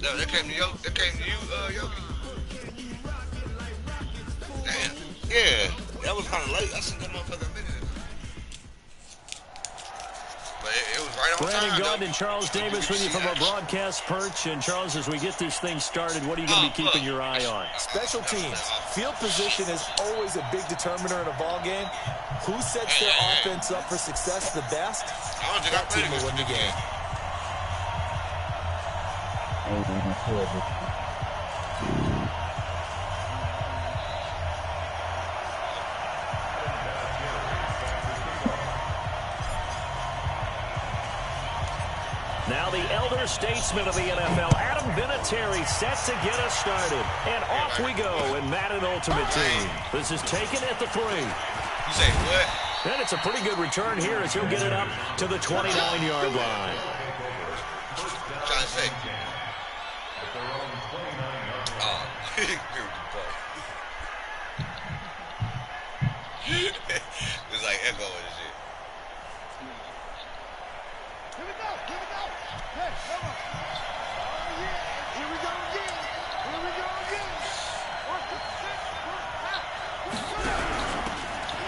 No, that came to you. That came to you, Yogi. Damn. Yeah, that was kind of late. I sent that motherfucker a minute ago. But it was right on Brandon time, Gunn though. and Charles Davis with you from our broadcast perch. And, Charles, as we get this thing started, what are you going to be keeping your eye on? Special teams. Field position is always a big determiner in a ball game. Who sets their offense up for success the best? That team will win the game. Now the elder statesman of the NFL, Adam Vinatieri, set to get us started. And off we go in Madden Ultimate Team. This is taken at the 3. You say what? And it's a pretty good return here as he'll get it up to the 29-yard line. Trying to say. Oh, it's like echo and shit. Here we go. Hey, come on. Oh, yeah. Here we go again.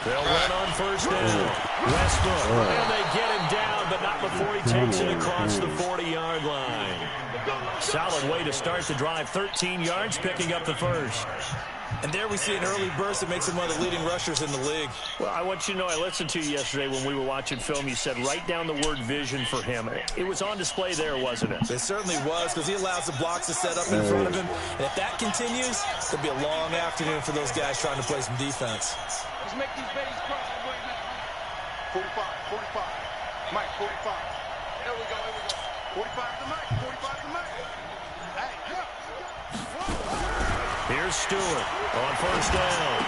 They'll run on first down. Westbrook, and they get him down, but not before he takes it across the 40-yard line. Solid way to start the drive. 13 yards, picking up the first. And there we see an early burst that makes him one of the leading rushers in the league. Well, I want you to know, I listened to you yesterday when we were watching film. You said write down the word vision for him. It was on display there, wasn't it? It certainly was, because he allows the blocks to set up in front of him. And if that continues, it'll be a long afternoon for those guys trying to play some defense. Let's make these babies cross the way now. 45. Mike, 45. Here we go. 45 to Mike. 45 to Mike. Hey, yeah. Here's Stewart on first down.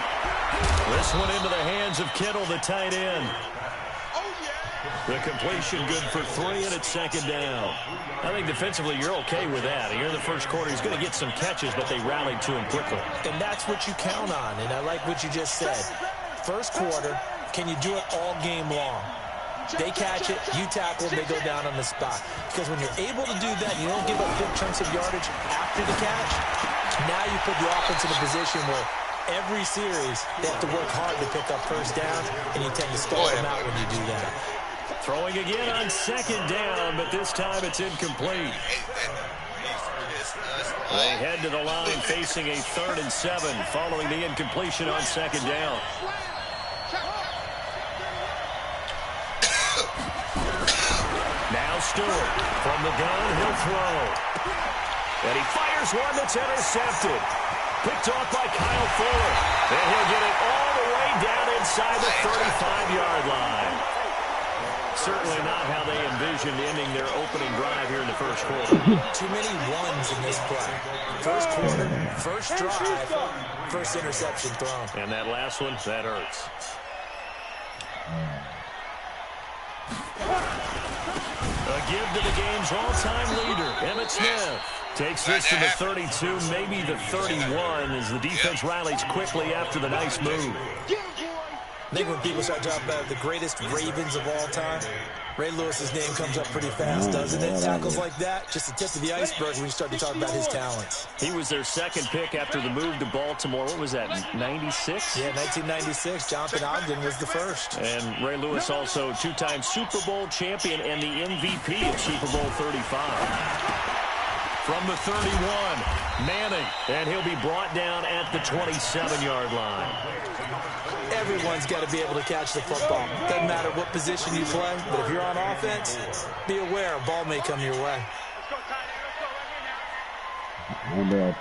This one into the hands of Kittle, the tight end. Oh, yeah. The completion good for 3, and it's second down. I think defensively you're okay with that. Here in the first quarter, he's going to get some catches, but they rallied to him quickly. And that's what you count on, and I like what you just said. First quarter, can you do it all game long? They catch it, you tackle them, they go down on the spot. Because when you're able to do that, you don't give up big chunks of yardage after the catch. Now you put the offense in a position where every series they have to work hard to pick up first down, and you tend to stall them out when you do that. Throwing again on second down, but this time it's incomplete. They head to the line facing a 3rd and 7 following the incompletion on second down. Now Stewart from the gun, he'll throw. And he fires one that's intercepted. Picked off by Kyle Fuller. And he'll get it all the way down inside the 35-yard line. Certainly not how they envisioned ending their opening drive here in the first quarter. Too many ones in this play. First quarter, first drive, first interception thrown. And that last one, that hurts. A give to the game's all-time leader, Emmitt Smith. Takes this to the 32, maybe the 31, as the defense rallies quickly after the nice move. I think when people start talking about the greatest Ravens of all time, Ray Lewis's name comes up pretty fast, doesn't it? Tackles like that, just the tip of the iceberg when you start to talk about his talents. He was their second pick after the move to Baltimore. What was that, 96? Yeah, 1996. Jonathan Ogden was the first. And Ray Lewis also two-time Super Bowl champion and the MVP of Super Bowl 35. From the 31, Manning, and he'll be brought down at the 27-yard line. Everyone's got to be able to catch the football. Doesn't matter what position you play, but if you're on offense, be aware a ball may come your way. From the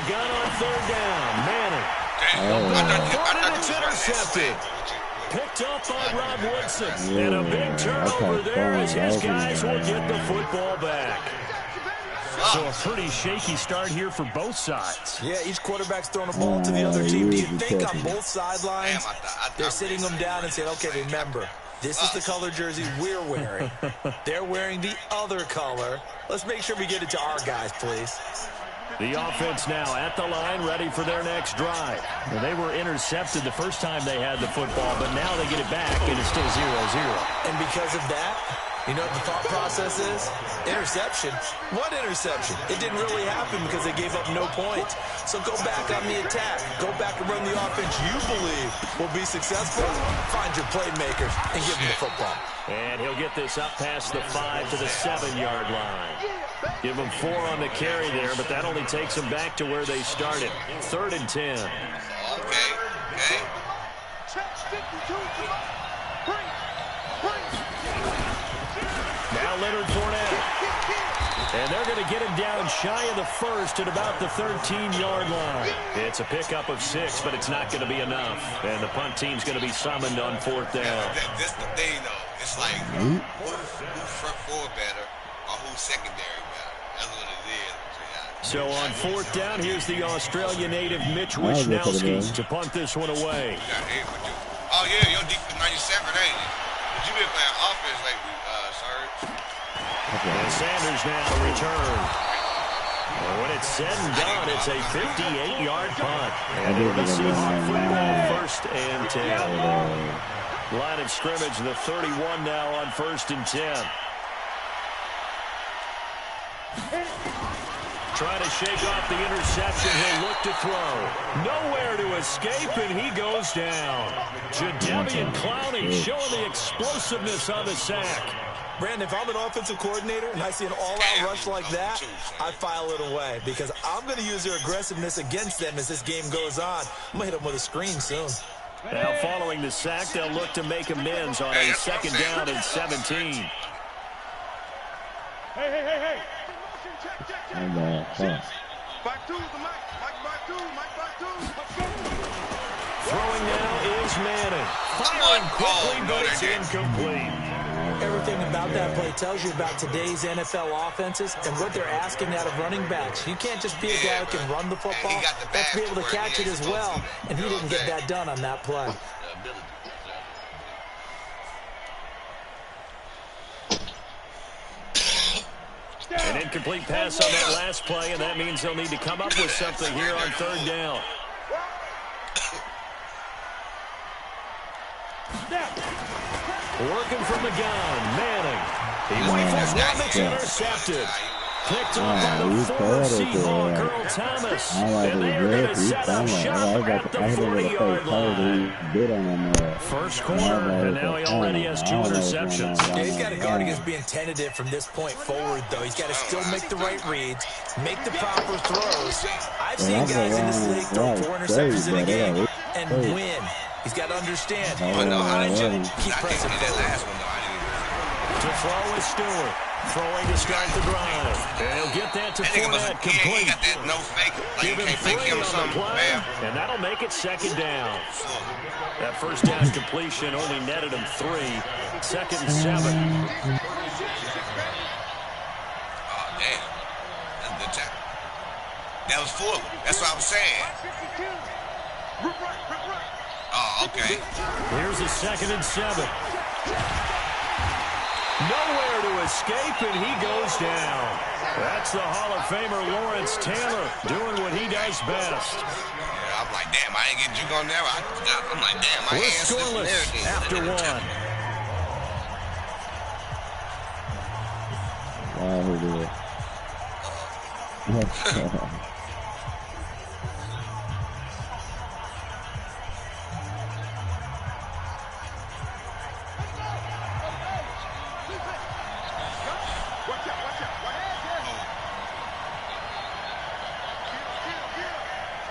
gun on third down, Manning. Thought it's intercepted. Picked up by Rod Woodson. And a big turnover there as his guys will get the football back. So a pretty shaky start here for both sides. Yeah, each quarterback's throwing a ball to the other team. Do you think on both sidelines they're sitting them down and saying, okay, remember, this is the color jersey we're wearing. They're wearing the other color. Let's make sure we get it to our guys, please. The offense now at the line, ready for their next drive. Well, they were intercepted the first time they had the football, but now they get it back, and it's still 0-0. And because of that, You know what the thought process is? Interception? What interception? It didn't really happen because they gave up no points. So go back on the attack. Go back and run the offense you believe will be successful. Find your playmakers and give them the football. And he'll get this up past the 5 to the 7-yard line. Give them 4 on the carry there, but that only takes them back to where they started. 3rd and 10. Okay. Now Leonard Fournette. And they're going to get him down shy of the 1st at about the 13-yard line. It's a pickup of 6, but it's not going to be enough. And the punt team's going to be summoned on 4th down. That's the thing, though. It's like, who's front 4 better or who's secondary better? That's what it is. So on 4th down, here's the Australia native Mitch Wishnowsky to punt this one away. Oh, yeah, your defense 97, ain't it? But you been playing offense lately, Serge. And Sanders now return. And when it's said and done, it's a 58-yard punt. And it'll be Seahawk football 1st and 10. Line of scrimmage, the 31 now on 1st and 10. Trying to shake off the interception. He'll look to throw. Nowhere to escape, and he goes down. Jadeveon Clowney showing the explosiveness on the sack. Brandon, if I'm an offensive coordinator and I see an all-out rush like that, I file it away because I'm going to use their aggressiveness against them as this game goes on. I'm going to hit them with a screen soon. Now following the sack, they'll look to make amends on a 2nd down and 17. Hey. Throwing now is Manning. Firing quickly, but it's incomplete. Everything about that play tells you about today's NFL offenses and what they're asking out of running backs. You can't just be a guy who can run the football. You have to be able to catch it as well, and he didn't get that done on that play. An incomplete pass on that last play, and that means they'll need to come up with something here on 3rd down. Working from the gun, Manning. He rifles one that's intercepted. Picked up by the former Seahawk, Earl Thomas. And they're going to set up shop at the 40-yard line. First quarter, and now he already has 2 interceptions. Yeah, he's got to guard against being tentative from this point forward, though. He's got to still make the right reads, make the proper throws. I've seen guys in this league throw 4 interceptions in a game and win. He's got to understand. Keep pressing forward. To throw is Stewart. Throwing to start the drive. And he'll get that to Fournette complete. Give him 3 on the play, and that'll make it 2nd down. That 1st down completion only netted him 3. 2nd and 7. Oh, damn. That's a good time. That was full. That's what I was saying. Oh, okay. Here's a 2nd and 7. Nowhere to escape, and he goes down. That's the Hall of Famer Lawrence Taylor doing what he does best. Yeah, I'm like, damn, I ain't get you on there. I'm like, damn, I ain't scoreless after 1.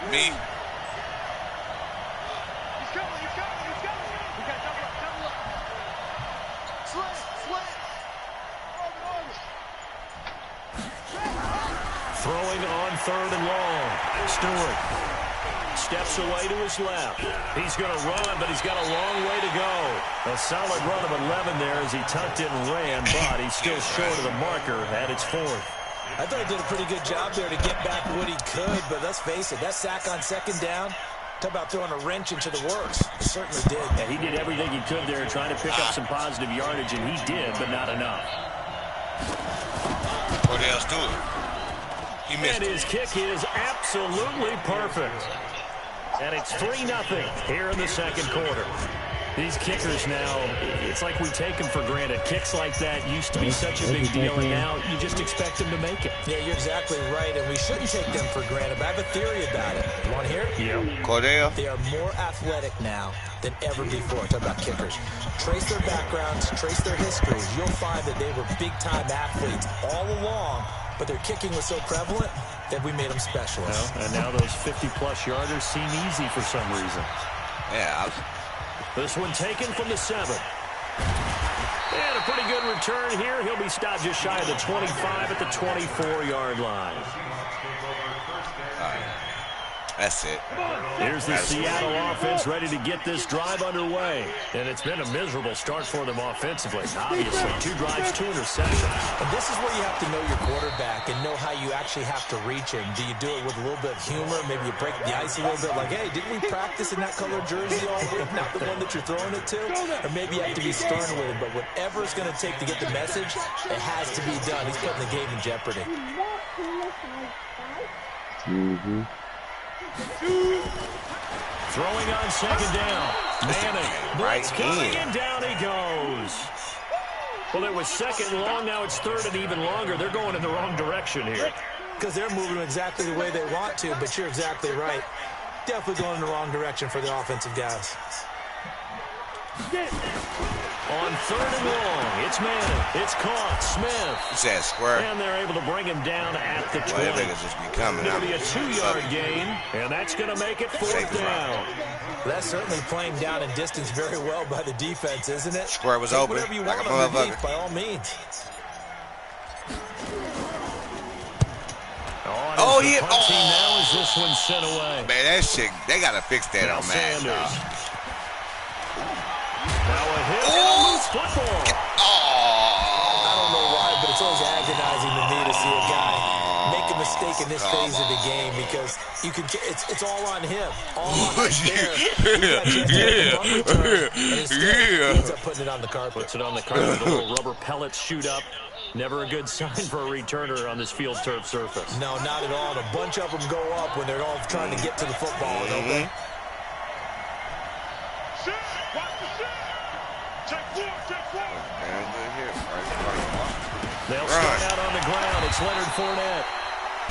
Me? He's coming. We got double up. Slant. Throwing on 3rd and long. Stewart steps away to his left. He's going to run, but he's got a long way to go. A solid run of 11 there as he tucked it and ran, but he's still short of the marker at its 4th. I thought he did a pretty good job there to get back what he could, but let's face it, that sack on 2nd down, talk about throwing a wrench into the works. It certainly did. Yeah, he did everything he could there trying to pick up some positive yardage, and he did, but not enough. What else do it? He missed and his kick is absolutely perfect. And it's 3-0 here in the 2nd quarter. These kickers now, it's like we take them for granted. Kicks like that used to be such a big deal, and now you just expect them to make it. Yeah, you're exactly right, and we shouldn't take them for granted. But I have a theory about it. You want to hear it? Yeah. Cordell? They are more athletic now than ever before. Talk about kickers. Trace their backgrounds, trace their histories. You'll find that they were big-time athletes all along, but their kicking was so prevalent that we made them specialists. Well, and now those 50-plus yarders seem easy for some reason. Yeah. This one taken from the 7. And a pretty good return here. He'll be stopped just shy of the 25 at the 24-yard line. That's it. Here's the Seattle offense ready to get this drive underway. And it's been a miserable start for them offensively. Obviously, 2 drives, 2 interceptions. And this is where you have to know your quarterback and know how you actually have to reach him. Do you do it with a little bit of humor? Maybe you break the ice a little bit like, hey, didn't we practice in that color jersey all week? Not the one that you're throwing it to? Or maybe you have to be stern with him. But whatever it's going to take to get the message, it has to be done. He's putting the game in jeopardy. Mm-hmm. Throwing on second down. Manning. Blitz coming, and down he goes. Well, it was second and long. Now it's third and even longer. They're going in the wrong direction here. Because they're moving exactly the way they want to, but you're exactly right. Definitely going in the wrong direction for the offensive guys. On third and long, it's Manning. It's caught. Smith. He said square. And they're able to bring him down at the 20. Well, they could just be coming It'll out. be a 2-yard gain, and that's going to make it 4th down. That's certainly playing down in distance very well by the defense, isn't it? Square was Take open, whatever you like want a underneath, motherfucker. by all means. Oh, yeah. Team now as this one sent away. Man, that shit, they got to fix that Now on Madden. Sanders. Now a hit and a loose football. I don't know why, but it's always agonizing to me to see a guy make a mistake in this phase of the game because you can. It's all on him. All on there. And instead, he ends up putting it on the carpet. Puts it on the carpet. The little rubber pellets shoot up. Never a good sign for a returner on this field turf surface. No, not at all. And a bunch of them go up when they're all trying to get to the football, don't they? They'll start out on the ground. It's Leonard Fournette.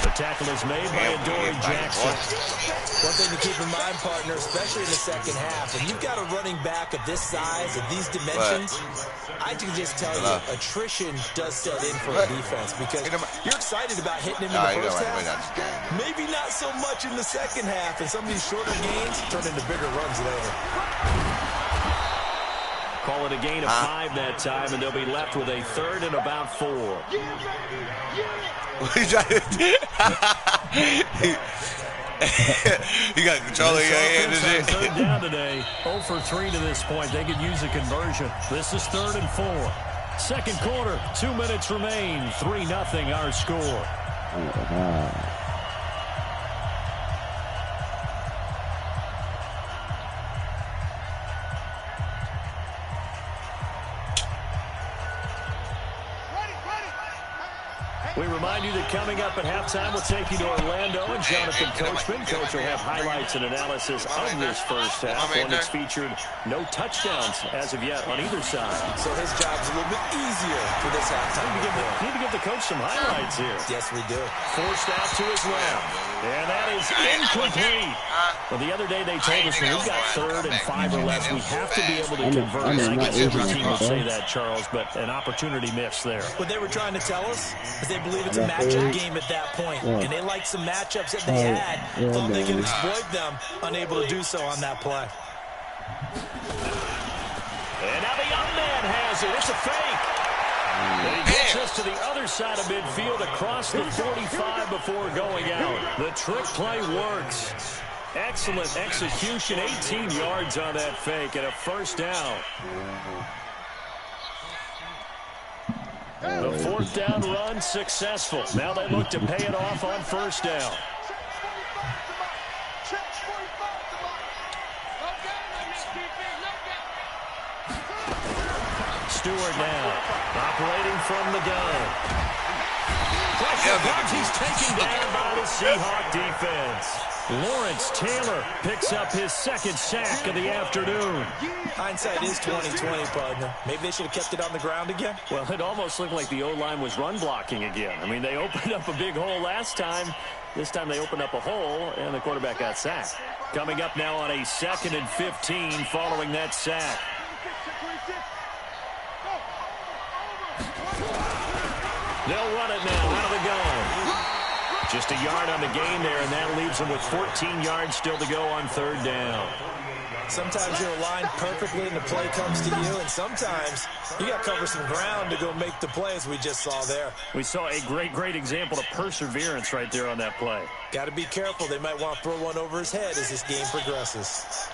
The tackle is made by Adoree Jackson. One thing to keep in mind, partner, especially in the second half, when you've got a running back of this size, of these dimensions, I can just tell you, attrition does set in for a defense because you're excited about hitting him in the first half. Maybe not so much in the second half, and some of these shorter gains turn into bigger runs later. Call it a gain of 5 that time, and they'll be left with a 3rd and about 4. You got control of your hand, is it? Third down today. 0 for 3 to this point. They could use a conversion. This is 3rd and 4. Second quarter, 2 minutes remain. 3-0 our score. We remind you that coming up at halftime, we'll take you to Orlando and Jonathan Coachman. Coach will have highlights and analysis of this first half. One that's featured no touchdowns as of yet on either side. So his job's a little bit easier for this halftime. Need to give the coach some highlights here. Yes, we do. Forced out to his left. And that is incomplete. Well, the other day they told us when we've got 3rd and 5 or less, we have to be able to convert. I guess every team would say that, Charles, but an opportunity missed there. What they were trying to tell us is they believe it's a matchup game at that point, and they like some matchups that they had, thought they could exploit them, unable to do so on that play. And now the young man has it. It's a fake. And he gets us to the other side of midfield across the 45 before going out. The trick play works. Excellent execution. 18 yards on that fake and a first down. The 4th down run successful. Now they look to pay it off on first down. Stewart now operating from the gun. Pressure comes. He's taken down by the Seahawk defense. Lawrence Taylor picks up his second sack of the afternoon. Hindsight is 20/20, partner. Maybe they should have kept it on the ground again. Well, it almost looked like the O-line was run blocking again. I mean, they opened up a big hole last time. This time they opened up a hole, and the quarterback got sacked. Coming up now on a 2nd and 15 following that sack. They'll run it now out of the gun. Just a yard on the gain there, and that leaves them with 14 yards still to go on 3rd down. Sometimes you're aligned perfectly and the play comes to you, and sometimes you got to cover some ground to go make the play, as we just saw there. We saw a great example of perseverance right there on that play. Got to be careful. They might want to throw one over his head as this game progresses.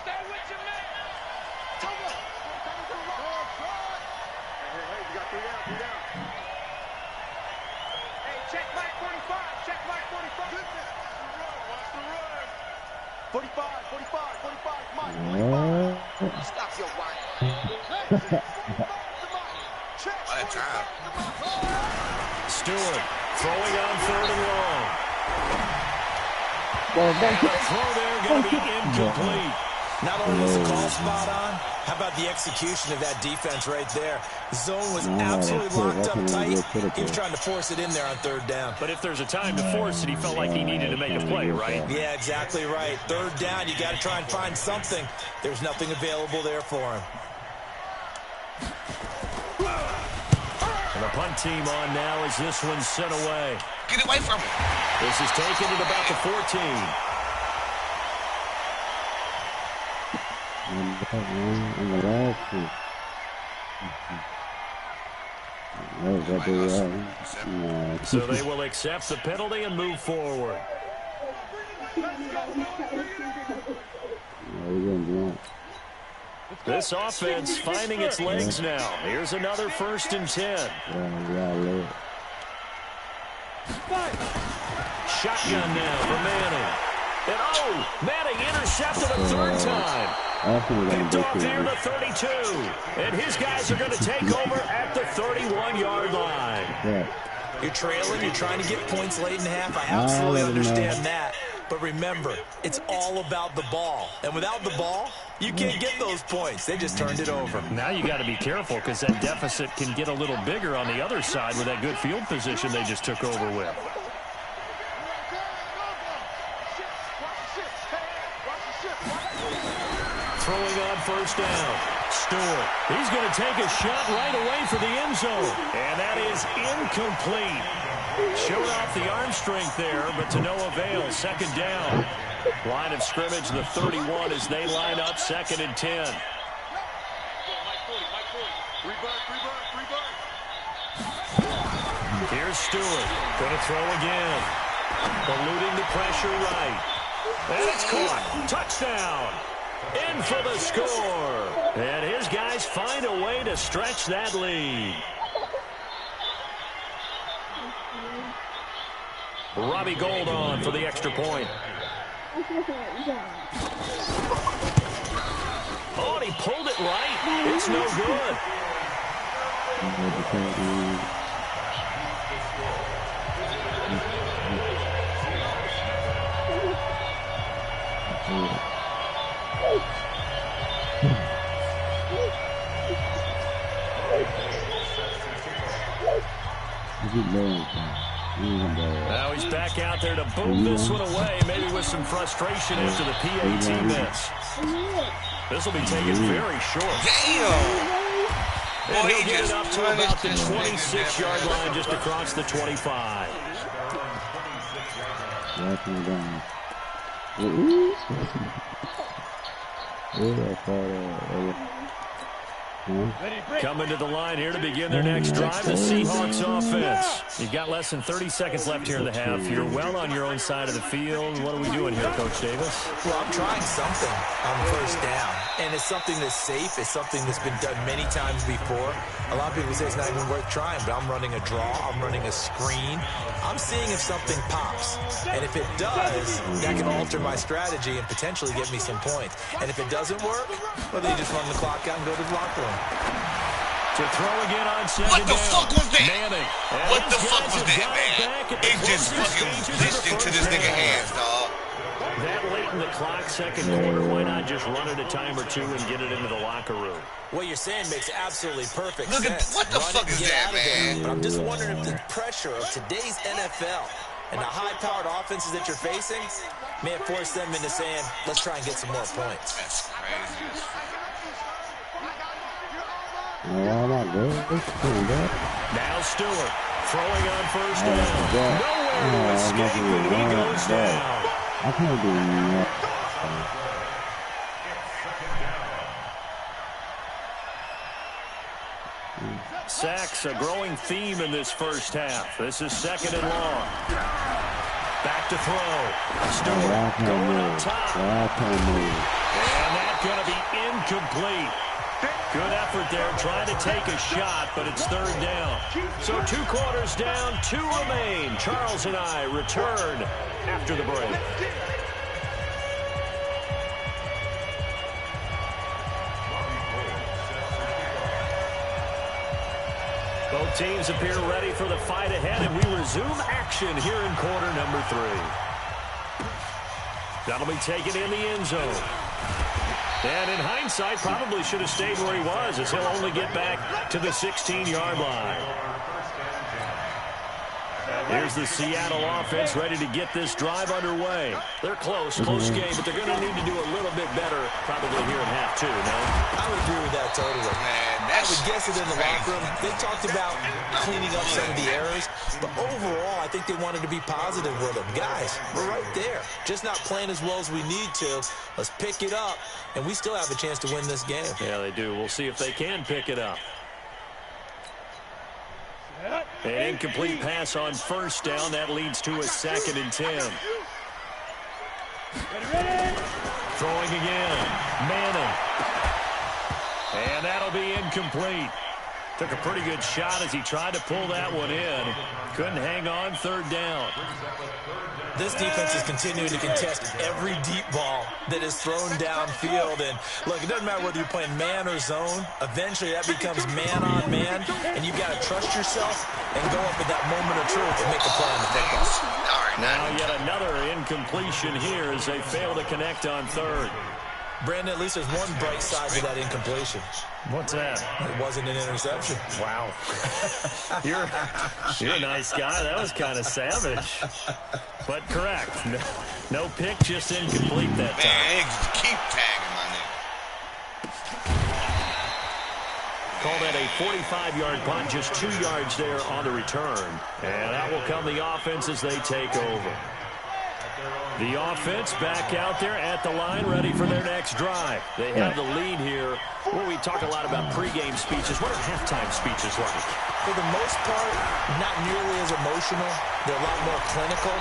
Stop your work. Stewart throwing on 3rd and long. And the throw there going to be incomplete. Not only was the call spot on, how about the execution of that defense right there? The zone was absolutely locked up tight. He was trying to force it in there on 3rd down. But if there's a time to force it, he felt like he needed to make a play, right? Yeah, exactly right. 3rd down, you got to try and find something. There's nothing available there for him. And the punt team on now as this one's sent away. Get away from him. This is taken at about the 14. So they will accept the penalty and move forward. This offense finding its legs now. Here's another 1st and 10. Shotgun now for Manning. And Manning intercepted a 3rd time. Picked off here to 32. And his guys are going to take over at the 31-yard line. You're trailing. You're trying to get points late in the half. I absolutely understand that. But remember, it's all about the ball. And without the ball, you can't get those points. They just turned it over. Now you got to be careful because that deficit can get a little bigger on the other side with that good field position they just took over with. Throwing on 1st down. Stewart. He's going to take a shot right away for the end zone. And that is incomplete. Showed off the arm strength there, but to no avail. 2nd down. Line of scrimmage, the 31 as they line up 2nd and 10. Here's Stewart. Going to throw again. Eluding the pressure right. And it's caught. Touchdown. In for the score. And his guys find a way to stretch that lead. Robbie Gould on for the extra point. Oh, and he pulled it right. It's no good. Now he's back out there to boom this one away, maybe with some frustration after the PAT miss. This will be taken very short. Damn! And he'll get it up to about the 26-yard line, just across the 25. Coming to the line here to begin their next drive, the Seahawks offense. You've got less than 30 seconds left here in the half. You're well on your own side of the field. What are we doing here, Coach Davis? Well, I'm trying something on 1st down, and it's something that's safe. It's something that's been done many times before. A lot of people say it's not even worth trying, but I'm running a draw. I'm running a screen. I'm seeing if something pops, and if it does, that can alter my strategy and potentially get me some points. And if it doesn't work, well, then you just run the clock out and go to the locker room. To throw again on 2nd down. What the fuck was that? Manning. What the fuck was that, man? It just fucking glitched into this nigga hands, dog. That beating the clock second quarter. Why not just run it a time or two and get it into the locker room? What you're saying makes absolutely perfect Look at sense. what the fuck is that, man? But I'm just wondering if the pressure of today's NFL and the high-powered offenses that you're facing may have forced them into saying, let's try and get some more points. That's crazy. Now Stewart throwing on first down. Nowhere to escape, and he goes down. I can't do that. Sacks, a growing theme in this first half. This is second and long. Back to throw. Stewart going up top. And that's going to be incomplete. Good effort there, trying to take a shot, but it's third down. So 2 quarters down, 2 remain. Charles and I return after the break. Both teams appear ready for the fight ahead, and we resume action here in quarter number 3. That'll be taken in the end zone. And in hindsight, probably should have stayed where he was, as he'll only get back to the 16-yard line. Here's the Seattle offense ready to get this drive underway. They're close game, but they're going to need to do a little bit better probably here in half 2, no? I would agree with that totally. Man, I would guess it in the locker room. They talked about cleaning up some of the errors, but overall, I think they wanted to be positive with them. Guys, we're right there. Just not playing as well as we need to. Let's pick it up, and we still have a chance to win this game. Yeah, they do. We'll see if they can pick it up. An incomplete pass on first down. That leads to a 2nd and 10. Throwing again. Manning. And that'll be incomplete. Took a pretty good shot as he tried to pull that one in. Couldn't hang on, third down. This defense is continuing to contest every deep ball that is thrown downfield. And, look, it doesn't matter whether you're playing man or zone. Eventually, that becomes man-on-man, and you've got to trust yourself and go up at that moment of truth and make a play on the football. Now yet another incompletion here as they fail to connect on third. Brandon, at least there's one bright side to that incompletion. What's that? It wasn't an interception. Wow. You're a nice guy. That was kind of savage. But correct. No pick, just incomplete that time. Man, keep tagging my nigga. Call that a 45-yard punt, just 2 yards there on the return. And that will come the offense as they take over. The offense back out there at the line, ready for their next drive. They have the lead here. Well, we talk a lot about pregame speeches. What are halftime speeches like? For the most part, not nearly as emotional. They're a lot more clinical.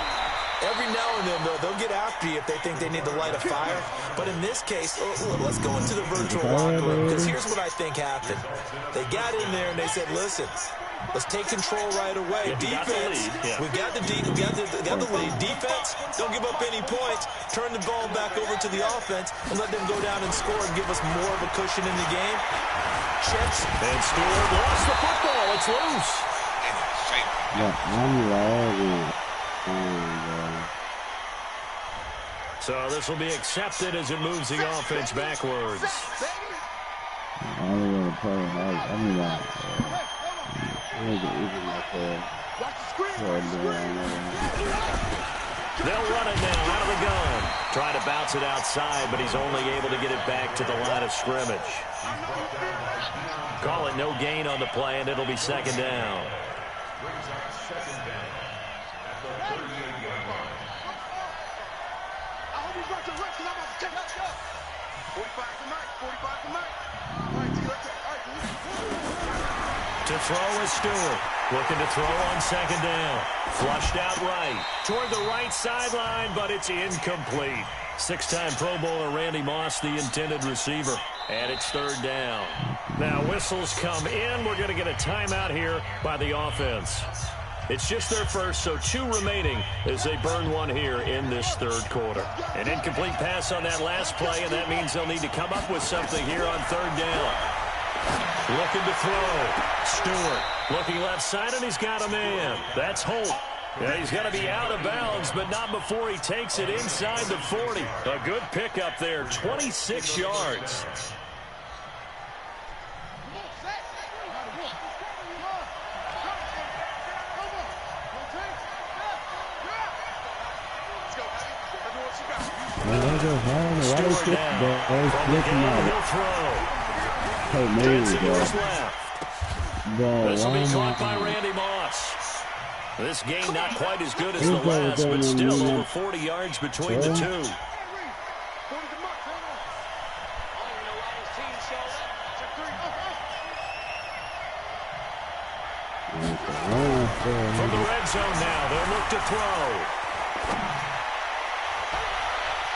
Every now and then, though, they'll get after you if they think they need to light a fire. But in this case, let's go into the virtual locker room, because here's what I think happened. They got in there and they said, listen, let's take control right away. Defense, we got the lead. Defense, don't give up any points. Turn the ball back over to the offense and let them go down and score and give us more of a cushion in the game. Checks. And Stewart lost the football. It's loose. So this will be accepted as it moves the offense backwards. They'll run it now out of the gun. Try to bounce it outside, but he's only able to get it back to the line of scrimmage. Call it no gain on the play, and it'll be second down. To throw is Stewart. Looking to throw on second down. Flushed out right. Toward the right sideline, but it's incomplete. 6-time Pro Bowler Randy Moss, the intended receiver. And it's third down. Now whistles come in. We're going to get a timeout here by the offense. It's just their first, so 2 remaining as they burn one here in this third quarter. An incomplete pass on that last play, and that means they'll need to come up with something here on third down. Looking to throw. Stewart looking left side, and he's got a man. That's Holt. Yeah, he's going to be out of bounds, but not before he takes it inside the 40. A good pickup there, 26 yards. Stewart now. He'll throw. 10 seconds left. This will be caught by Randy Moss. This game not quite as good as the last, but still over 40 yards between the two. From the red zone now, they'll look to throw.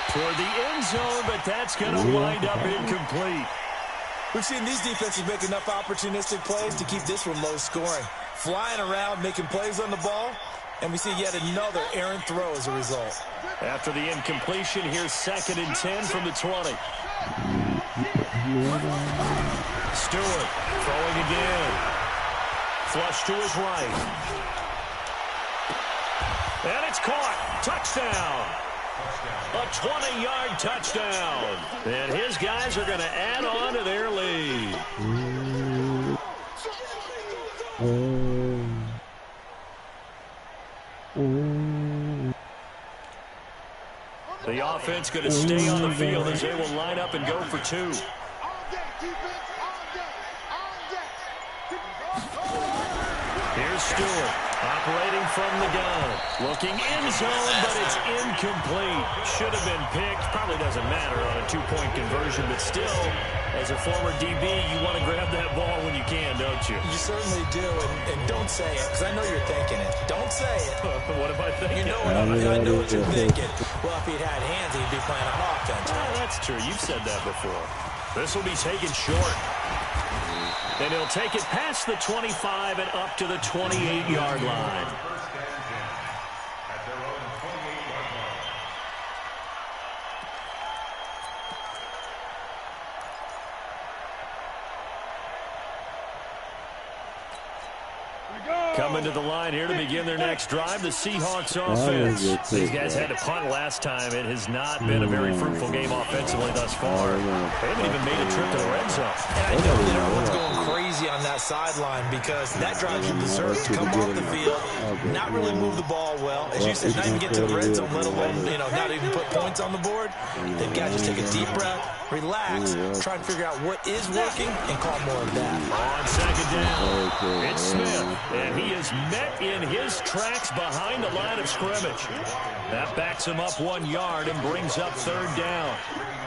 Toward the end zone, but that's going to wind up incomplete. We've seen these defenses make enough opportunistic plays to keep this one low scoring. Flying around, making plays on the ball, and we see yet another errant throw as a result. After the incompletion, here's 2nd and 10 from the 20. Stewart throwing again. Flush to his right. And it's caught. Touchdown. A 20-yard touchdown. And his guys are going to add on to their lead. The offense going to stay on the field as they will line up and go for 2. Here's Stewart operating from the gun. Looking in zone, but it's incomplete. Should have been picked. Probably doesn't matter on a 2-point conversion, but still, as a former DB, you want to grab that ball when you can, don't you? You certainly do, and don't say it, because I know you're thinking it. Don't say it. What am I thinking? You know what I know what you're thinking. Well, if he'd had hands, he'd be playing on offense. Oh, that's true. You've said that before. This will be taken short. And he'll take it past the 25 and up to the 28-yard line. Coming to the line here to begin their next drive, the Seahawks offense. These guys had to punt last time. It has not been a very fruitful game offensively thus far. They haven't even made a trip to the red zone. And I know that everyone's going crazy on that sideline because that drive you deserve to come off the field, not really move the ball well. As you said, not even get to the red zone, let alone, not even put points on the board. They've got to just take a deep breath, relax, try and figure out what is working, and call more of that. On 2nd down, it's Smith, and he is met in his tracks behind the line of scrimmage. That backs him up 1 yard and brings up 3rd down.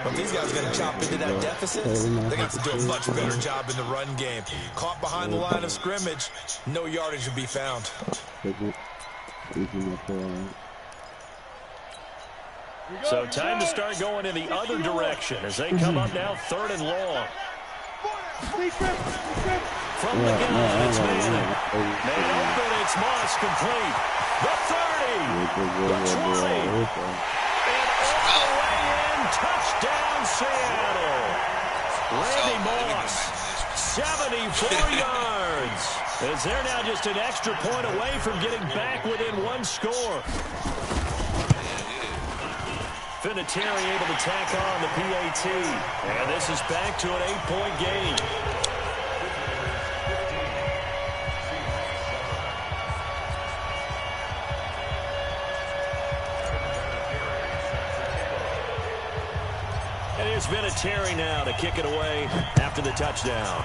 But these guys are going to chop into that deficit. They're going to have to do a much better job in the run game. Caught behind the line of scrimmage, no yardage will be found. So time to start going in the other direction as they come up now 3rd and long. From the gun, it's Manning. They open, it's Moss complete. The 30, the 20, and all the way in, touchdown Seattle. Randy Moss, 74 yards. As they're now just an extra point away from getting back within 1 score. Vinatieri able to tack on the PAT. And this is back to an 8-point game. And here's Vinatieri now to kick it away after the touchdown.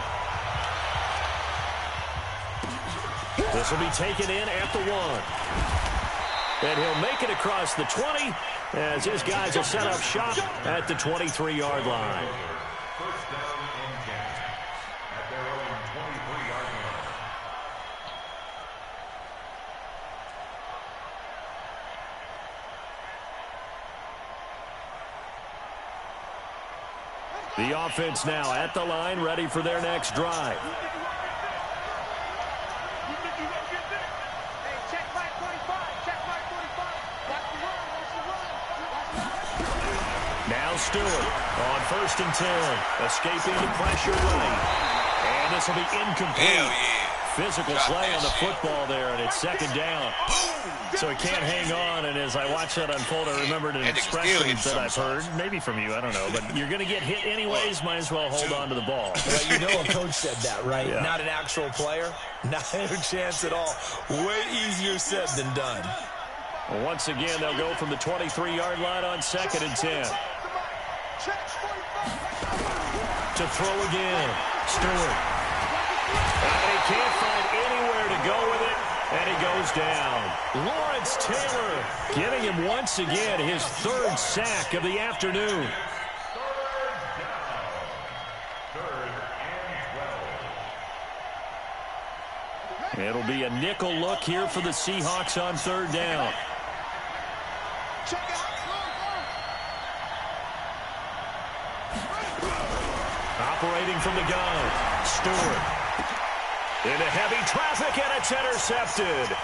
This will be taken in at the 1. And he'll make it across the 20 as his guys will set up shop at the 23-yard line. The offense now at the line, ready for their next drive. Now Stewart on 1st and 10, escaping the pressure right. And this will be incomplete. physical play on the football there, and it's second down. So he can't hang on, and as I watch that unfold, I remembered an expression that I've heard, maybe from you, I don't know, but you're going to get hit anyways, might as well hold on to the ball. Well, you know a coach said that, right? Yeah. Not an actual player, not a chance at all. Way easier said than done. Well, once again, they'll go from the 23-yard line on 2nd and 10. To throw again, Stewart. And he can't find anywhere to go with it, and he goes down. Lawrence Taylor giving him once again his 3rd sack of the afternoon. It'll be a nickel look here for the Seahawks on 3rd down. Operating from the gun, Stewart. Into heavy traffic, and it's intercepted.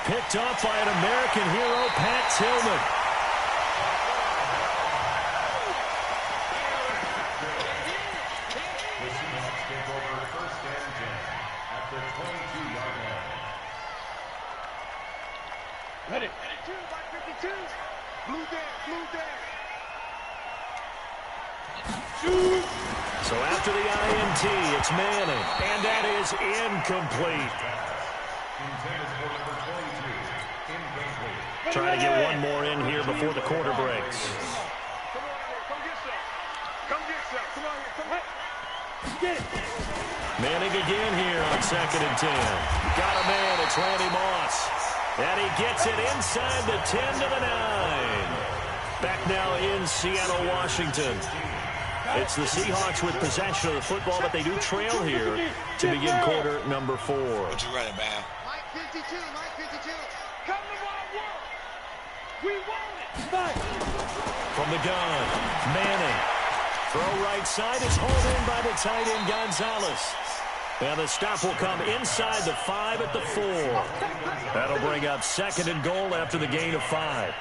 Picked off by an American hero, Pat Tillman. The Seahawks take over 1st and 10 at the 22-yard line. Ready. 52. Blue down. Shoot. So after the INT, it's Manning, and that is incomplete. Intended for number 22, incomplete. Trying to get one more in here before the quarter breaks. Come get some. Come on here. Get it. Manning again here on 2nd and 10. Got a man, it's Randy Moss. And he gets it inside the 10 to the 9. Back now in Seattle, Washington. It's the Seahawks with possession of the football, but they do trail here to begin quarter number 4. What you running, man? Mike 52. Come to my work. We want it. From the gun, Manning. Throw right side is hauled in by the tight end, Gonzalez. And the stop will come inside the 5 at the 4. That'll bring up 2nd and goal after the gain of 5.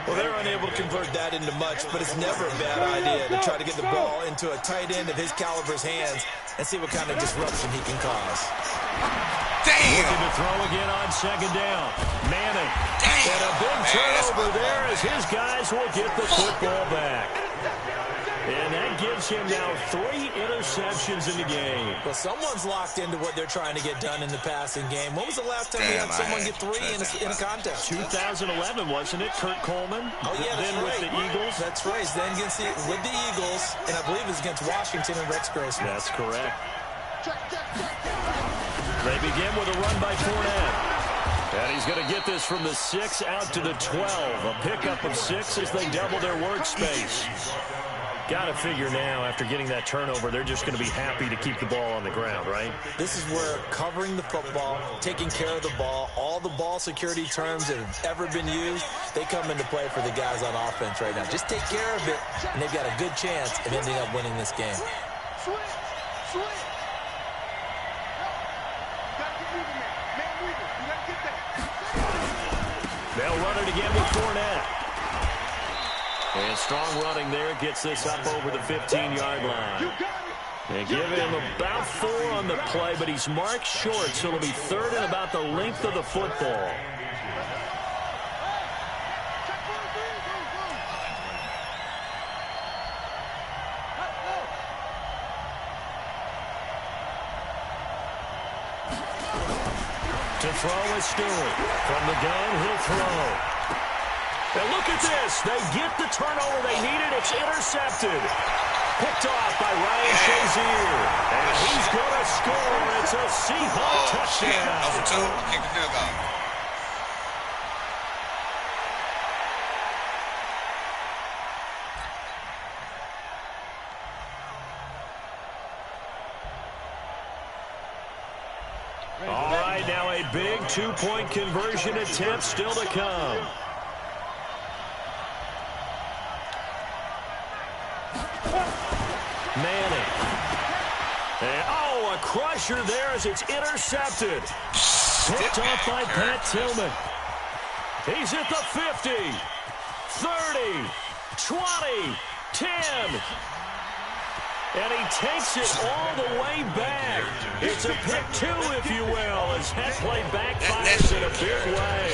Well, they're unable to convert that into much, but it's never a bad idea to try to get the ball into a tight end of his caliber's hands and see what kind of disruption he can cause. Looking to throw again on 2nd down. Manning. And a big turnover there as his guys will get the football back. And that gives him now 3 interceptions in the game. Well, someone's locked into what they're trying to get done in the passing game. When was the last time we had someone get 3 in a contest? 2011, wasn't it? Kurt Coleman? Oh, yeah, that's then right. with the Eagles? That's right. Then with the Eagles, and I believe it was against Washington and Rex Grossman. That's correct. They begin with a run by Fournette. And he's going to get this from the 6 out to the 12. A pickup of 6 as they double their workspace. Got to figure now, after getting that turnover, they're just going to be happy to keep the ball on the ground, right? This is where covering the football, taking care of the ball, all the ball security terms that have ever been used, they come into play for the guys on offense right now. Just take care of it, and they've got a good chance of ending up winning this game. Switch. You gotta get moving, man. Man, Weaver, you gotta get that. They'll run it again with Fournette. And strong running there gets this up over the 15-yard line. And give him about 4 on the play, but he's marked short, so it'll be 3rd and about the length of the football. To throw is Stewart. From the gun, he'll throw. And look at this. They get the turnover they needed. It's intercepted. Picked off by Ryan Shazier. And he's going to score. It's a Seahawks touchdown. Over 2. Kick the field goal. All right, now a big 2-point conversion attempt still to come. Manning. And, a crusher there as it's intercepted. Picked off by Pat Tillman. He's at the 50, 30, 20, 10. And he takes it all the way back. It's a pick two, if you will, as that play backfires in a big way.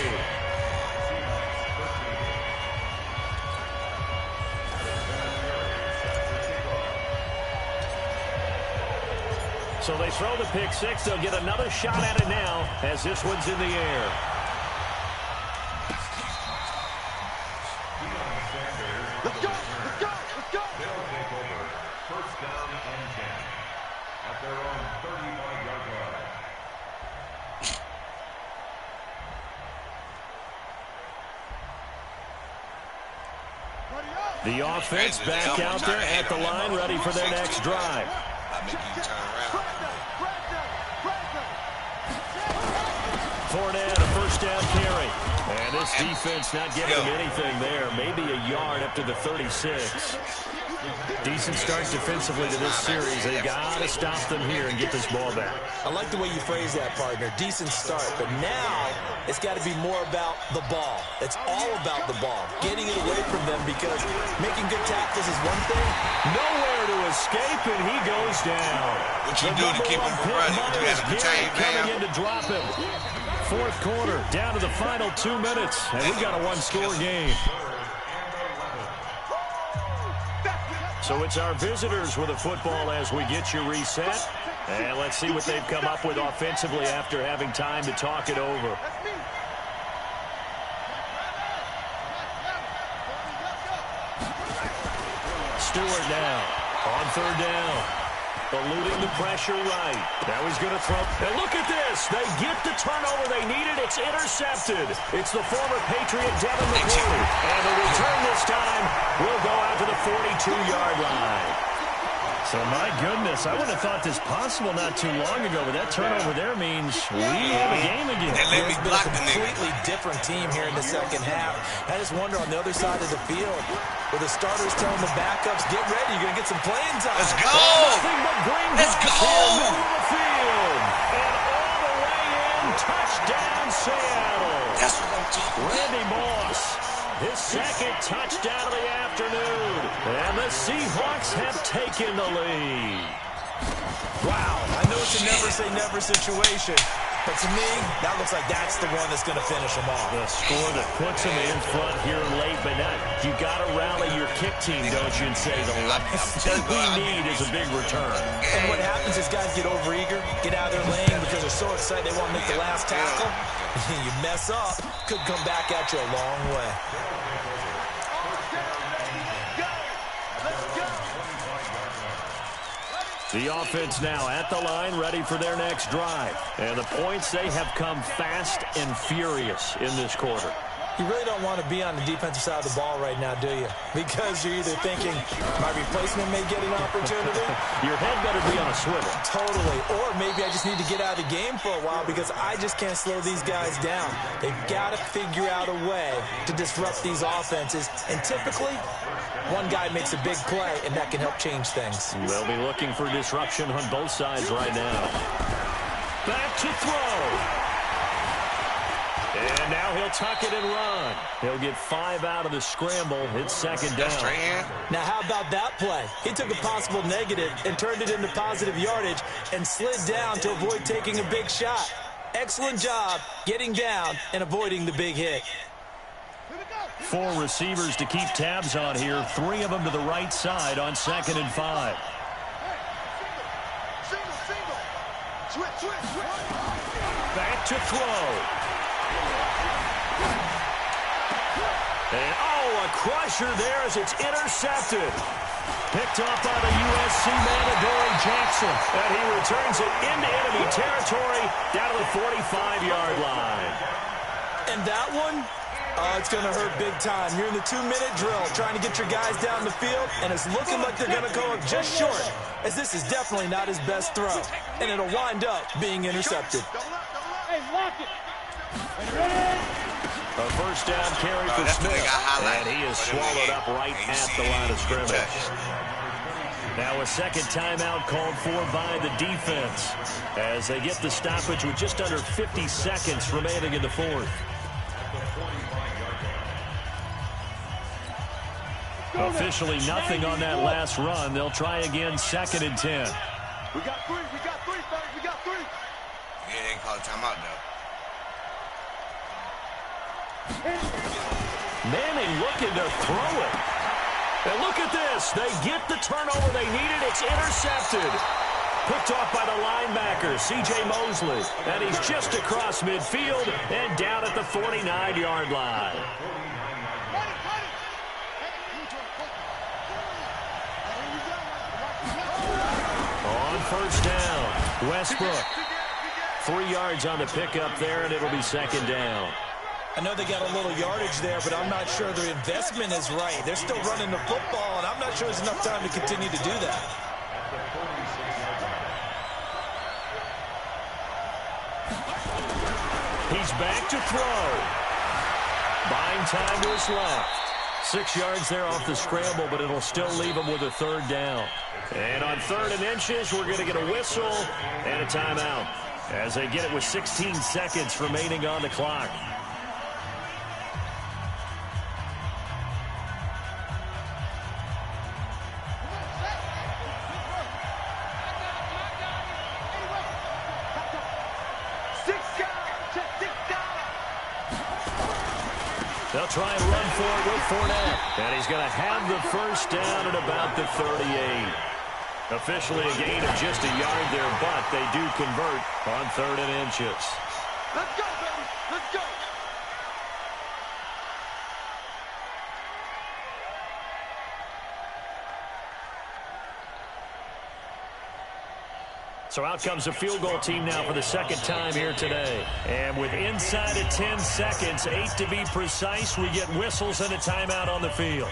So they throw the pick six. They'll get another shot at it now as this one's in the air. Let's go! Let's go! Let's go! They'll take over. First down and 10 at their own 35-yard line. The offense back out there at the line, ready for their next drive. I make you turn around. Fournette, a first down carry. And this defense not giving them anything there. Maybe a yard up to the 36. Decent start defensively to this series. They got to stop them here and get this ball back. I like the way you phrase that, partner. Decent start. But now it's got to be more about the ball. It's all about the ball. Getting it away from them, because making good tackles is one thing. Nowhere to escape, and he goes down. What you do to keep him from running? You got to contain coming in him. to drop him. Fourth quarter, down to the final 2 minutes, and we got a one-score game. So it's our visitors with the football as we get you reset. And let's see what they've come up with offensively after having time to talk it over. Stewart now on third down. Eluding the pressure right. Now he's going to throw. And look at this. They get the turnover they needed. It's intercepted. It's the former Patriot Devin McCourty. And the return this time will go out to the 42-yard line. So, my goodness, I would have thought this possible not too long ago, but that turnover there means we have a game again. They let me It's been block a the nigga. completely different team here in the second half. I just wonder on the other side of the field, where the starters telling the backups, get ready, you're going to get some playing time. Let's go! Nothing but green Let's grass go! here, middle of the field. And all the way in, touchdown Seattle. That's what I'm talking about. Randy Moss, his second touchdown of the afternoon. And the Seahawks have taken the lead. Wow, I know it's a never-say-never situation, but to me, that looks like that's the one that's going to finish them off. The score that puts them in front here late, but now you got to rally your kick team, don't you, and say the last thing we need is a big return. And what happens is guys get overeager, get out of their lane because they're so excited they want to make the last tackle. You mess up, could come back at you a long way. The offense now at the line, ready for their next drive. And the points, they have come fast and furious in this quarter. You really don't want to be on the defensive side of the ball right now, do you? Because you're either thinking, my replacement may get an opportunity. Your head better be on a swivel. Totally. Or maybe I just need to get out of the game for a while because I just can't slow these guys down. They've got to figure out a way to disrupt these offenses. And typically, one guy makes a big play, and that can help change things. They'll be looking for disruption on both sides right now. Back to throw. And now he'll tuck it and run. He'll get 5 out of the scramble. It's second down. Now, how about that play? He took a possible negative and turned it into positive yardage and slid down to avoid taking a big shot. Excellent job getting down and avoiding the big hit. 4 receivers to keep tabs on here. 3 of them to the right side on 2nd and 5. Back to throw. And, a crusher there as it's intercepted. Picked off by the USC man, Adoree Jackson. And he returns it into enemy territory down to the 45-yard line. And that one, it's going to hurt big time. You're in the 2-minute drill trying to get your guys down the field, and it's looking like they're going to go up just short, as this is definitely not his best throw. And it'll wind up being intercepted. Hey, lock it. A first down carry for Smith, and he is swallowed up right at the line of scrimmage. Now a second timeout called for by the defense as they get the stoppage with just under 50 seconds remaining in the fourth. Officially nothing on that last run. They'll try again, 2nd and 10. We got three, fellas, we got three. Yeah, they didn't call a timeout, though. Manning looking to throw it. And look at this. They get the turnover they needed. It's intercepted. Picked off by the linebacker, C.J. Mosley. And he's just across midfield and down at the 49-yard line. On first down, Westbrook. 3 yards on the pickup there, and it'll be 2nd down. I know they got a little yardage there, but I'm not sure their investment is right. They're still running the football, and I'm not sure there's enough time to continue to do that. He's back to throw. Buying time to his left. 6 yards there off the scramble, but it'll still leave him with a 3rd down. And on 3rd and inches, we're going to get a whistle and a timeout as they get it with 16 seconds remaining on the clock. They'll try and run for it with Fournette. And he's going to have the 1st down at about the 38. Officially a gain of just a yard there, but they do convert on 3rd and inches. Let's go, baby. Let's go. So out comes the field goal team now for the 2nd time here today. And with inside of 10 seconds, 8 to be precise, we get whistles and a timeout on the field.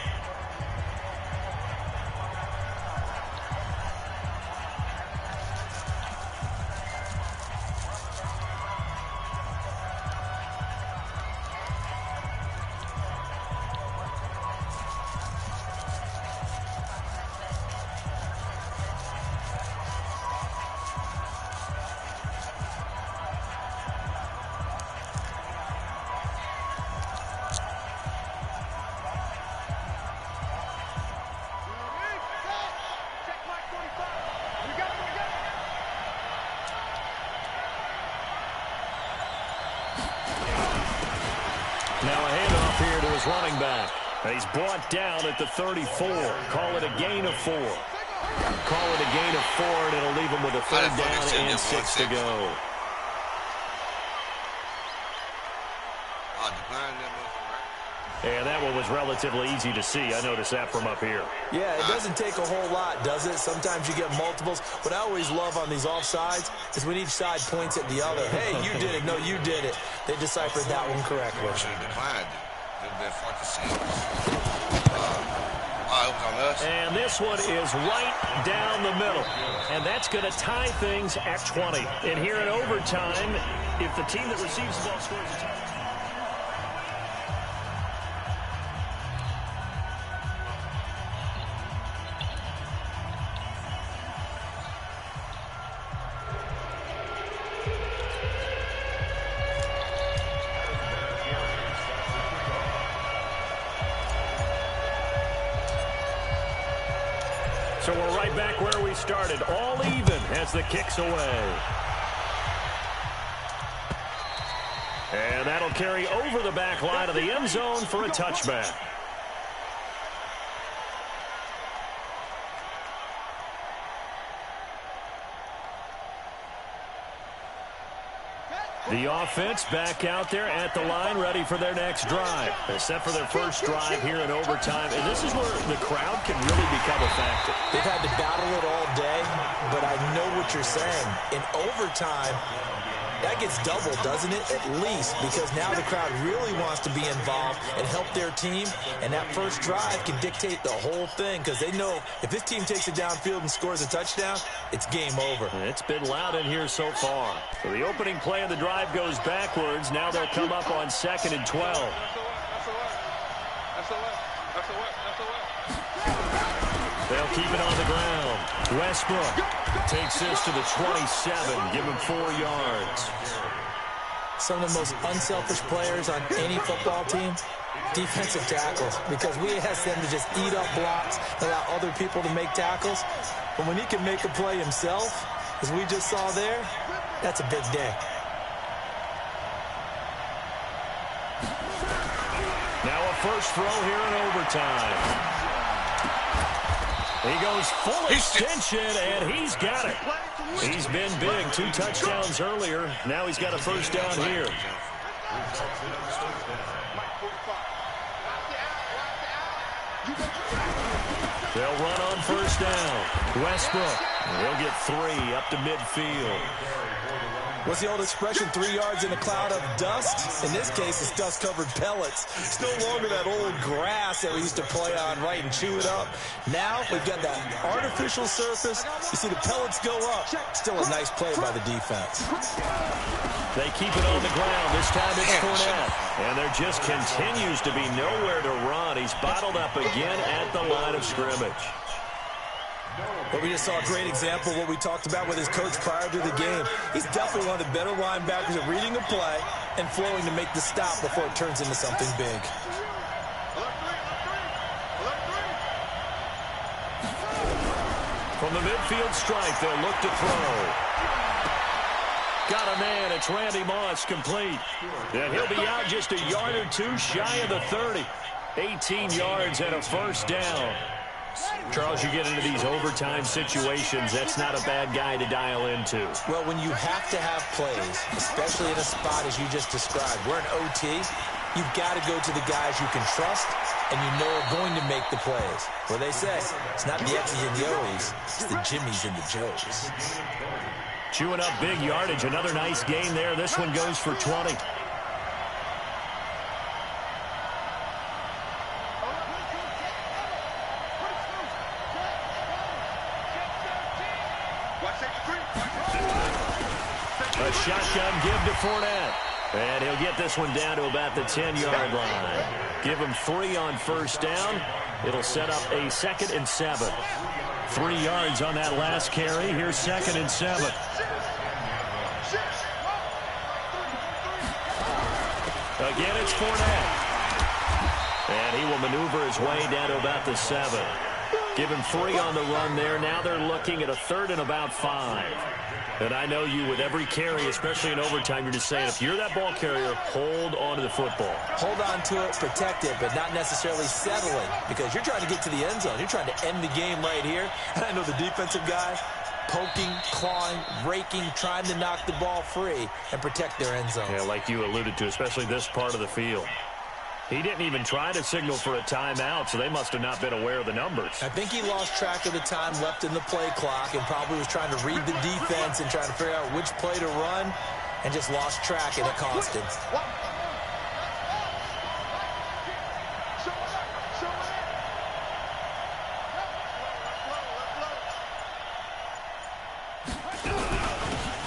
Now a handoff here to his running back. He's brought down at the 34. Call it a gain of 4. Call it a gain of 4, and it'll leave him with a 3rd down and 6 to go. And that one was relatively easy to see. I noticed that from up here. Yeah, it doesn't take a whole lot, does it? Sometimes you get multiples. What I always love on these offsides is when each side points at the other. Hey, you did it. No, you did it. They deciphered that one correctly. Should have declined it. It would have been 46. It was on us. And this one is right down the middle. And that's going to tie things at 20. And here in overtime, if the team that receives the ball scores a touchdown. So we're right back where we started, all even as the kick's away. And that'll carry over the back line of the end zone for a touchback. The offense back out there at the line, ready for their next drive. They're set for their first drive here in overtime, and this is where the crowd can really become a factor. They've had to battle it all day, but I know what you're saying. In overtime, that gets doubled, doesn't it? At least, because now the crowd really wants to be involved and help their team, and that first drive can dictate the whole thing because they know if this team takes it downfield and scores a touchdown, it's game over. It's been loud in here so far. So the opening play of the drive goes backwards. Now they'll come up on 2nd and 12. They'll keep it on the ground. Westbrook takes this to the 27, give him 4 yards. Some of the most unselfish players on any football team Defensive tackles, because we ask them to just eat up blocks, allow other people to make tackles. But when he can make a play himself, as we just saw there, that's a big day. Now a first throw here in overtime. He goes full extension, and he's got it. He's been big. 2 touchdowns earlier. Now he's got a first down here. They'll run on first down. Westbrook, he'll get 3 up to midfield. What's the old expression, 3 yards in a cloud of dust? In this case, it's dust-covered pellets. It's no longer that old grass that we used to play on, right, and chew it up. Now we've got that artificial surface. You see the pellets go up. Still a nice play by the defense. They keep it on the ground. This time it's Fournette. And there just continues to be nowhere to run. He's bottled up again at the line of scrimmage. But we just saw a great example of what we talked about with his coach prior to the game. He's definitely one of the better linebackers at reading a play and flowing to make the stop before it turns into something big. From the midfield stripe, they'll look to throw. Got a man. It's Randy Moss, complete. And he'll be out just a yard or 2 shy of the 30. 18 yards and a first down. Charles, you get into these overtime situations, that's not a bad guy to dial into. Well, when you have to have plays, especially in a spot as you just described, we're in OT, you've got to go to the guys you can trust and you know are going to make the plays. Well, they say it's not the X's and the O's, it's the Jimmies and the Joes. Chewing up big yardage. Another nice gain there. This one goes for 20. A shotgun give to Fournette. And he'll get this one down to about the 10-yard line. Give him 3 on first down. It'll set up a 2nd and 7. 3 yards on that last carry. Here's 2nd and 7. Again, it's Fournette. And he will maneuver his way down to about the 7. Give him 3 on the run there. Now they're looking at a 3rd and about 5. And I know you, with every carry, especially in overtime, you're just saying, if you're that ball carrier, hold on to the football. Hold on to it, protect it, but not necessarily settling, because you're trying to get to the end zone. You're trying to end the game right here. And I know the defensive guys poking, clawing, raking, trying to knock the ball free and protect their end zone. Yeah, like you alluded to, especially this part of the field. He didn't even try to signal for a timeout, so they must have not been aware of the numbers. I think he lost track of the time left in the play clock and probably was trying to read the defense and trying to figure out which play to run and just lost track, and it cost him.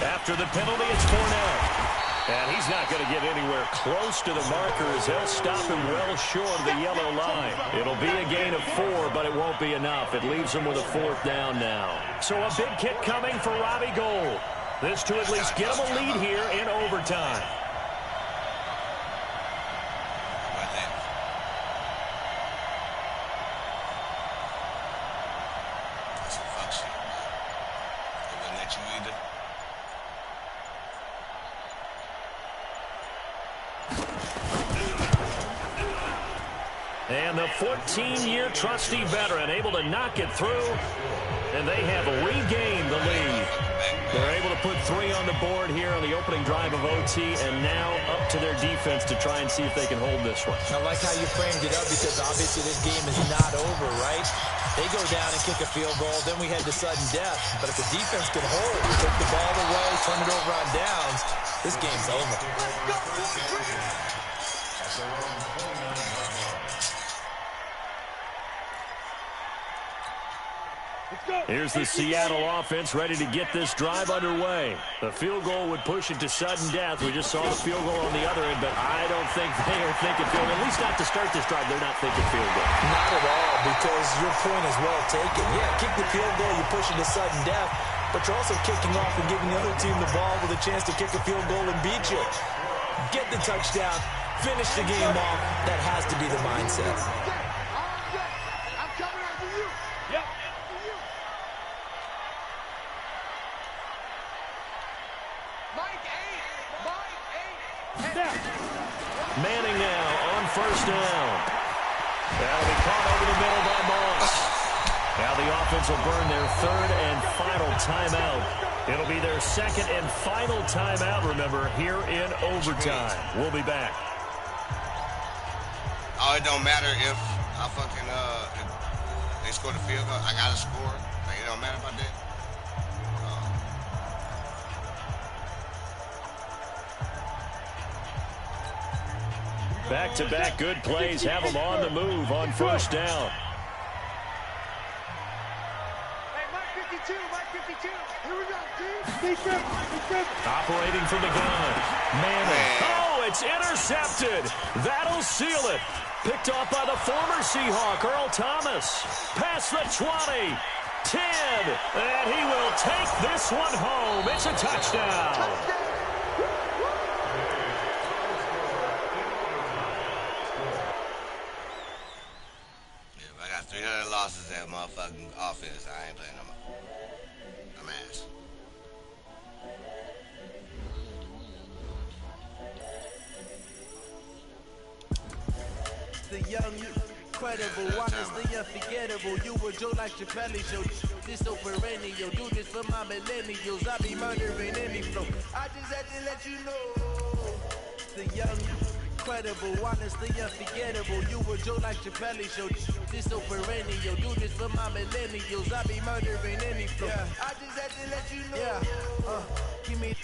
After the penalty, it's Fournette. And he's not going to get anywhere close to the markers. They'll stop him well short of the yellow line. It'll be a gain of 4, but it won't be enough. It leaves him with a 4th down now. So a big kick coming for Robbie Gould. This to at least get him a lead here in overtime. And the 14-year trusty veteran able to knock it through, and they have regained the lead. They're able to put 3 on the board here on the opening drive of OT, and now up to their defense to try and see if they can hold this one. I like how you framed it up, because obviously this game is not over, right? They go down and kick a field goal, then we head to sudden death. But if the defense can hold, take the ball away, turn it over on downs, this game's over. Here's the Seattle offense ready to get this drive underway. The field goal would push it to sudden death. We just saw the field goal on the other end, but I don't think they are thinking field goal. At least not to start this drive. They're not thinking field goal. Not at all, because your point is well taken. Yeah, kick the field goal, you push it to sudden death, but you're also kicking off and giving the other team the ball with a chance to kick a field goal and beat you. Get the touchdown, finish the game off. That has to be the mindset. I'm coming after you. Yep. Mike 8. Manning now on first down. That'll be caught over the middle by Moss. Now the offense will burn their third and final timeout. It'll be their second and final timeout, remember, here in overtime. We'll be back. Oh, it don't matter if I fucking, if they score the field goal. I got to score. Like, it don't matter about that. Back-to-back good plays have them on the move on first down. Hey, Mike 52, Mike 52. Here we go, team. Operating from the gun. Manning. Oh, it's intercepted. That'll seal it. Picked off by the former Seahawk, Earl Thomas. Past the 20. 10. And he will take this one home. It's a touchdown. If I got 300 losses at motherfucking offense, I ain't playing no more. I'm ass. The young, incredible, honest, the unforgettable. You were Joe like Chappelle show. This so perennial. Do this for my millennials. I be murdering any flow. I just had to let you know. The young, incredible, honest, the unforgettable. You were Joe like Chappelle show. This so perennial. Do this for my millennials. I be murdering any flow. I just had to let you know. Give me